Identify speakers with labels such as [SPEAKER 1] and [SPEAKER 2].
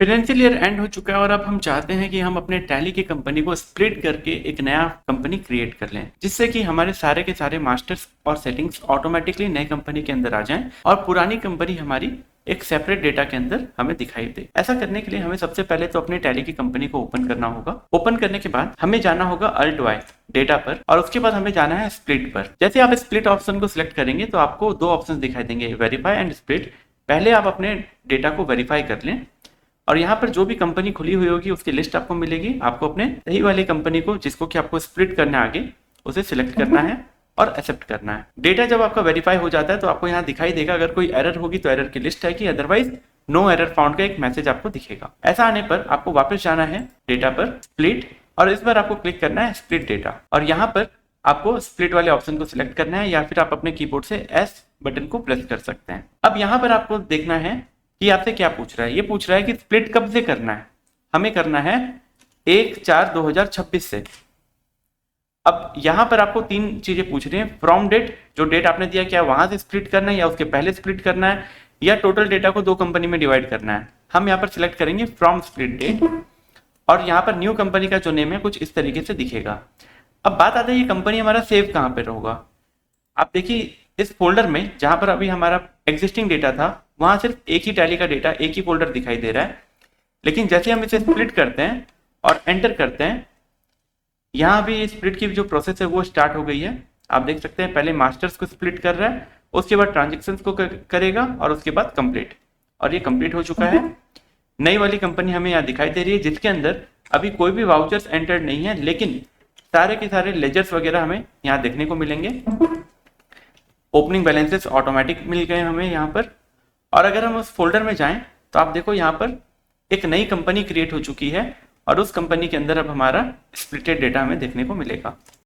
[SPEAKER 1] Financial year and हो चुका है और अब हम चाहते हैं कि हम अपने टैली की कंपनी को स्प्लिट करके एक नया कंपनी क्रिएट कर लें, जिससे कि हमारे सारे के सारे मास्टर्स और सेटिंग्स ऑटोमेटिकली नई कंपनी के अंदर आ जाएं और पुरानी कंपनी हमारी एक सेपरेट डेटा के अंदर हमें दिखाई दे। ऐसा करने के लिए हमें सबसे पहले तो अपनी टैली की कंपनी को ओपन करना होगा। ओपन करने के बाद हमें जाना होगा अल्ट वाई डेटा पर और उसके बाद हमें जाना है स्प्लिट पर। जैसे आप स्प्लिट ऑप्शन को सिलेक्ट करेंगे तो आपको दो ऑप्शन दिखाई देंगे, वेरीफाई एंड स्प्लिट। पहले आप अपने डेटा को वेरीफाई कर लें और यहाँ पर जो भी कंपनी खुली हुई होगी उसकी लिस्ट आपको मिलेगी। आपको अपने सही वाली कंपनी को, जिसको कि आपको स्प्लिट करना है आगे, उसे सिलेक्ट करना है और एक्सेप्ट करना है। डेटा जब आपका वेरीफाई हो जाता है तो आपको यहाँ दिखाई देगा, अगर कोई एरर होगी तो एरर की लिस्ट आएगी, अदरवाइज नो एरर फाउंड का एक मैसेज आपको दिखेगा। ऐसा आने पर आपको वापस जाना है डेटा पर, स्प्लिट, और इस बार आपको क्लिक करना है स्प्लिट डेटा और यहाँ पर आपको स्प्लिट वाले ऑप्शन को सिलेक्ट करना है या फिर आप अपने कीबोर्ड से एस बटन को प्रेस कर सकते हैं। अब यहाँ पर आपको देखना है कि आपसे क्या पूछ रहा है। ये पूछ रहा है कि स्प्लिट कब से करना है। हमें करना है 1/4/2026 से। अब यहाँ पर आपको तीन चीजें पूछ रही हैं, फ्रॉम डेट, जो डेट आपने दिया क्या वहां से स्प्लिट करना है या उसके पहले स्प्लिट करना है, या टोटल डेटा को दो कंपनी में डिवाइड करना है। हम यहाँ पर सिलेक्ट करेंगे फ्रॉम स्प्लिट डेट और यहाँ पर न्यू कंपनी का जो नेम है कुछ इस तरीके से दिखेगा। अब बात आता है ये कंपनी हमारा सेव कहाँ पर होगा। आप देखिए इस फोल्डर में जहां पर अभी हमारा एग्जिस्टिंग डेटा था वहां सिर्फ एक ही टैली का डेटा, एक ही फोल्डर दिखाई दे रहा है। लेकिन जैसे हम इसे स्प्लिट करते हैं और एंटर करते हैं, यहाँ भी स्प्लिट की जो प्रोसेस है वो स्टार्ट हो गई है। आप देख सकते हैं पहले मास्टर्स को स्प्लिट कर रहा है, उसके बाद ट्रांजेक्शन्स को करेगा और उसके बाद कंप्लीट, और ये कंप्लीट हो चुका है। नई वाली कंपनी हमें यहाँ दिखाई दे रही है जिसके अंदर अभी कोई भी वाउचर्स एंटर्ड नहीं है, लेकिन सारे के सारे लेजर्स वगैरह हमें यहाँ देखने को मिलेंगे। ओपनिंग बैलेंसेस ऑटोमेटिक मिल गए हमें यहाँ पर। और अगर हम उस फोल्डर में जाएं तो आप देखो यहाँ पर एक नई कंपनी क्रिएट हो चुकी है और उस कंपनी के अंदर अब हमारा स्प्लिटेड डेटा हमें देखने को मिलेगा।